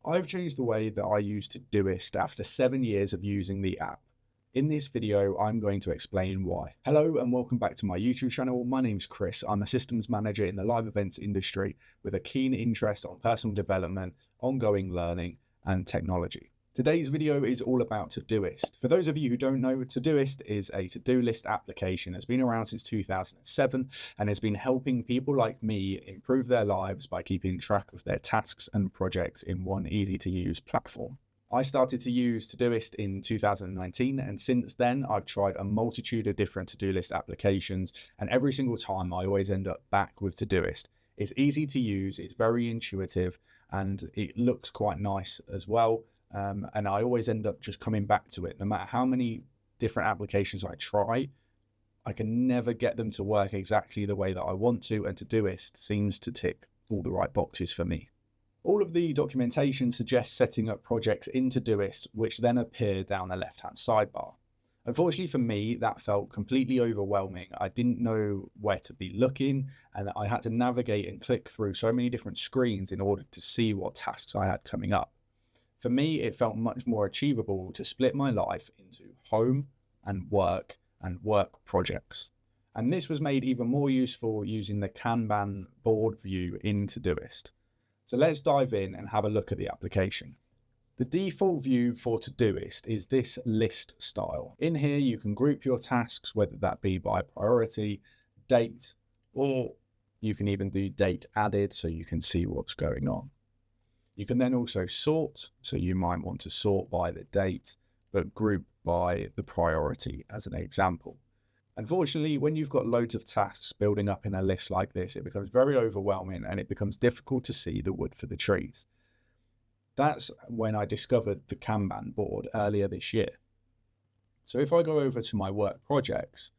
I've changed the way that I use Todoist after 7 years of using the app. In this video, I'm going to explain why. Hello and welcome back to my YouTube channel. My name's Chris. I'm a systems manager in the live events industry with a keen interest on personal development, ongoing learning, and technology. Today's video is all about Todoist. For those of you who don't know, Todoist is a to-do list application that's been around since 2007 and has been helping people like me improve their lives by keeping track of their tasks and projects in one easy-to-use platform. I started to use Todoist in 2019, and since then I've tried a multitude of different to-do list applications, and every single time I always end up back with Todoist. It's easy to use, it's very intuitive, and it looks quite nice as well. And I always end up just coming back to it. No matter how many different applications I try, I can never get them to work exactly the way that I want to, and Todoist seems to tick all the right boxes for me. All of the documentation suggests setting up projects in Todoist, which then appear down the left-hand sidebar. Unfortunately for me, that felt completely overwhelming. I didn't know where to be looking, and I had to navigate and click through so many different screens in order to see what tasks I had coming up. For me, it felt much more achievable to split my life into home and work projects. And this was made even more useful using the Kanban board view in Todoist. So let's dive in and have a look at the application. The default view for Todoist is this list style. In here, you can group your tasks, whether that be by priority, date, or you can even do date added so you can see what's going on. You can then also sort, so you might want to sort by the date, but group by the priority as an example. Unfortunately, when you've got loads of tasks building up in a list like this, it becomes very overwhelming and it becomes difficult to see the wood for the trees. That's when I discovered the Kanban board earlier this year. So if I go over to my work projects,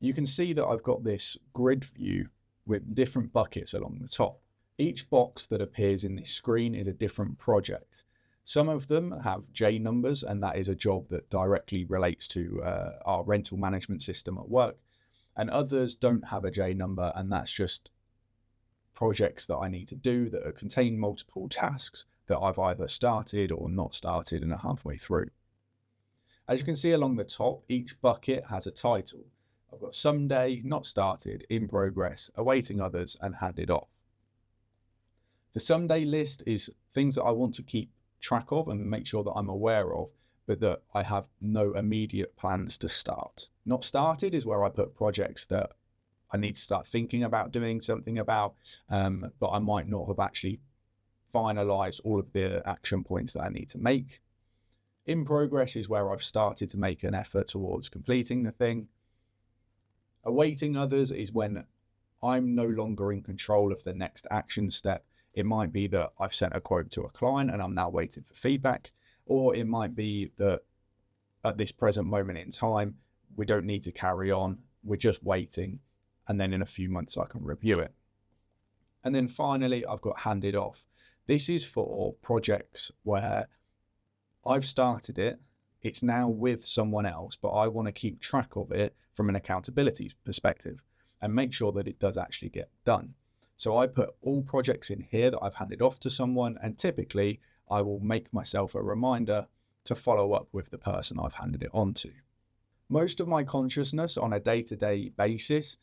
you can see that I've got this grid view with different buckets along the top. Each box that appears in this screen is a different project. Some of them have J numbers, and that is a job that directly relates to our rental management system at work. And others don't have a J number, and that's just projects that I need to do that contain multiple tasks that I've either started or not started and are halfway through. As you can see along the top, each bucket has a title. I've got someday, not started, in progress, awaiting others, and handed off. The someday list is things that I want to keep track of and make sure that I'm aware of, but that I have no immediate plans to start. Not started is where I put projects that I need to start thinking about doing something about, but I might not have actually finalized all of the action points that I need to make. In progress is where I've started to make an effort towards completing the thing. Awaiting others is when I'm no longer in control of the next action step. It might be that I've sent a quote to a client and I'm now waiting for feedback, or it might be that at this present moment in time, we don't need to carry on, we're just waiting, and then in a few months I can review it. And then finally, I've got handed off. This is for projects where I've started it, it's now with someone else, but I want to keep track of it from an accountability perspective and make sure that it does actually get done. So I put all projects in here that I've handed off to someone, and typically I will make myself a reminder to follow up with the person I've handed it on to. Most of my consciousness on a day-to-day basis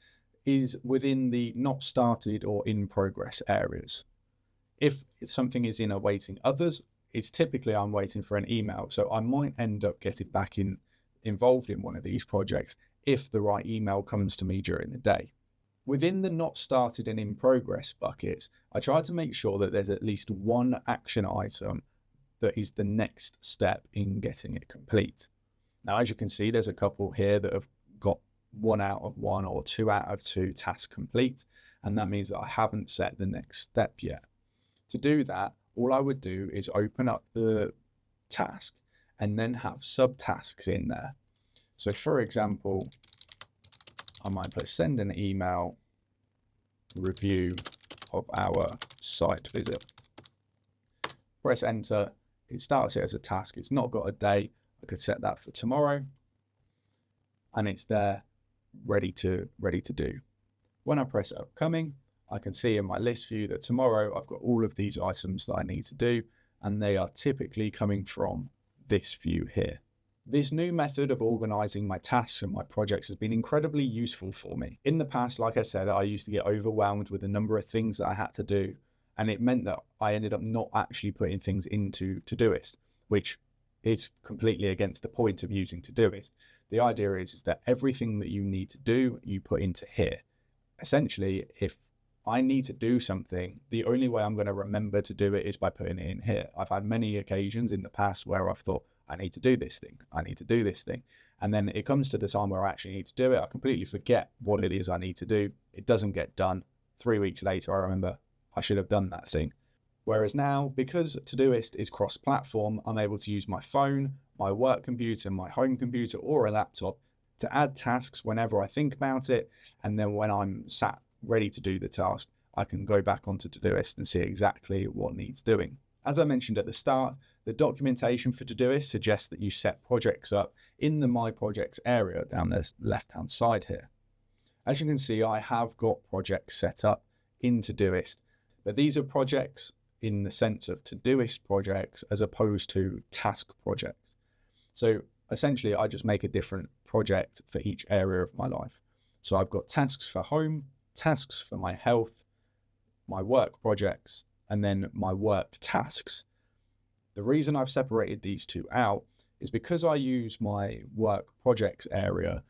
is within the not started or in progress areas. If something is in awaiting others, it's typically I'm waiting for an email. So I might end up getting back involved in one of these projects if the right email comes to me during the day. Within the not started and in progress buckets, I try to make sure that there's at least one action item that is the next step in getting it complete. Now, as you can see, there's a couple here that have got 1 out of 1 or 2 out of 2 tasks complete, and that means that I haven't set the next step yet. To do that, all I would do is open up the task and then have subtasks in there. So for example, I might put send an email review of our site visit. Press enter. It starts it as a task. It's not got a date. I could set that for tomorrow, and it's there ready to do. When I press upcoming, I can see in my list view that tomorrow I've got all of these items that I need to do, and they are typically coming from this view here. This new method of organizing my tasks and my projects has been incredibly useful for me. In the past, like I said, I used to get overwhelmed with the number of things that I had to do, and it meant that I ended up not actually putting things into Todoist, which is completely against the point of using Todoist. The idea is that everything that you need to do, you put into here. Essentially, if I need to do something, the only way I'm going to remember to do it is by putting it in here. I've had many occasions in the past where I've thought, I need to do this thing, I need to do this thing. And then it comes to the time where I actually need to do it. I completely forget what it is I need to do. It doesn't get done. 3 weeks later, I remember I should have done that thing. Whereas now, because Todoist is cross-platform, I'm able to use my phone, my work computer, my home computer, or a laptop to add tasks whenever I think about it. And then when I'm sat ready to do the task, I can go back onto Todoist and see exactly what needs doing. As I mentioned at the start, the documentation for Todoist suggests that you set projects up in the My Projects area down the left-hand side here. As you can see, I have got projects set up in Todoist, but these are projects in the sense of Todoist projects as opposed to task projects. So essentially, I just make a different project for each area of my life. So I've got tasks for home, tasks for my health, my work projects, and then my work tasks. The reason I've separated these two out is because I use my work projects area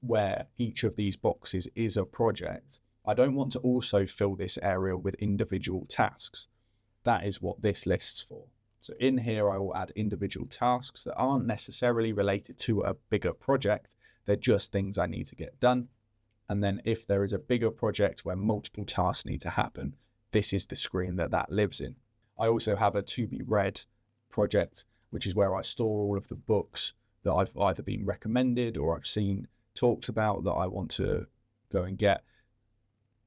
where each of these boxes is a project. I don't want to also fill this area with individual tasks. That is what this lists for. So in here, I will add individual tasks that aren't necessarily related to a bigger project. They're just things I need to get done. And then if there is a bigger project where multiple tasks need to happen, this is the screen that lives in. I also have a to be read project, which is where I store all of the books that I've either been recommended or I've seen talked about that I want to go and get.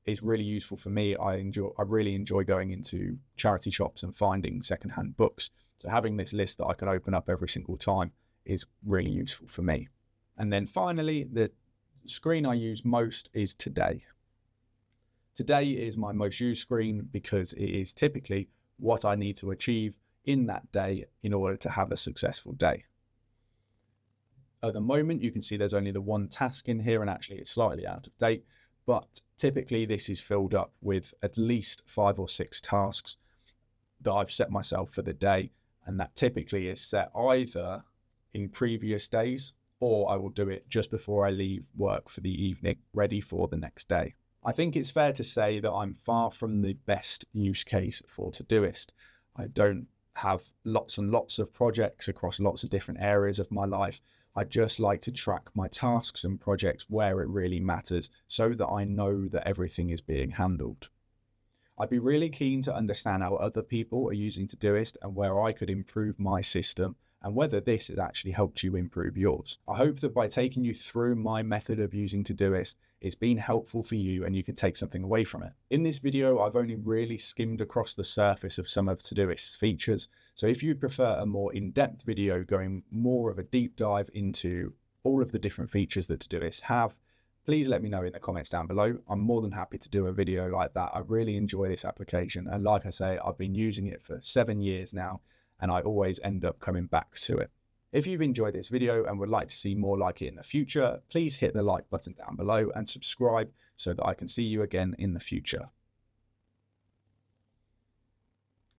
It's really useful for me. I really enjoy going into charity shops and finding secondhand books. So having this list that I can open up every single time is really useful for me. And then finally, the screen I use most is Today. Today is my most used screen because it is typically what I need to achieve in that day in order to have a successful day. At the moment, you can see there's only the one task in here, and actually it's slightly out of date, but typically this is filled up with at least 5 or 6 tasks that I've set myself for the day, and that typically is set either in previous days or I will do it just before I leave work for the evening, ready for the next day. I think it's fair to say that I'm far from the best use case for Todoist. I don't have lots and lots of projects across lots of different areas of my life. I just like to track my tasks and projects where it really matters so that I know that everything is being handled. I'd be really keen to understand how other people are using Todoist and where I could improve my system and whether this has actually helped you improve yours. I hope that by taking you through my method of using Todoist, it's been helpful for you and you can take something away from it. In this video, I've only really skimmed across the surface of some of Todoist's features. So if you prefer a more in-depth video going more of a deep dive into all of the different features that Todoist have, please let me know in the comments down below. I'm more than happy to do a video like that. I really enjoy this application. And like I say, I've been using it for 7 years now, and I always end up coming back to it. If you've enjoyed this video and would like to see more like it in the future, please hit the like button down below and subscribe so that I can see you again in the future.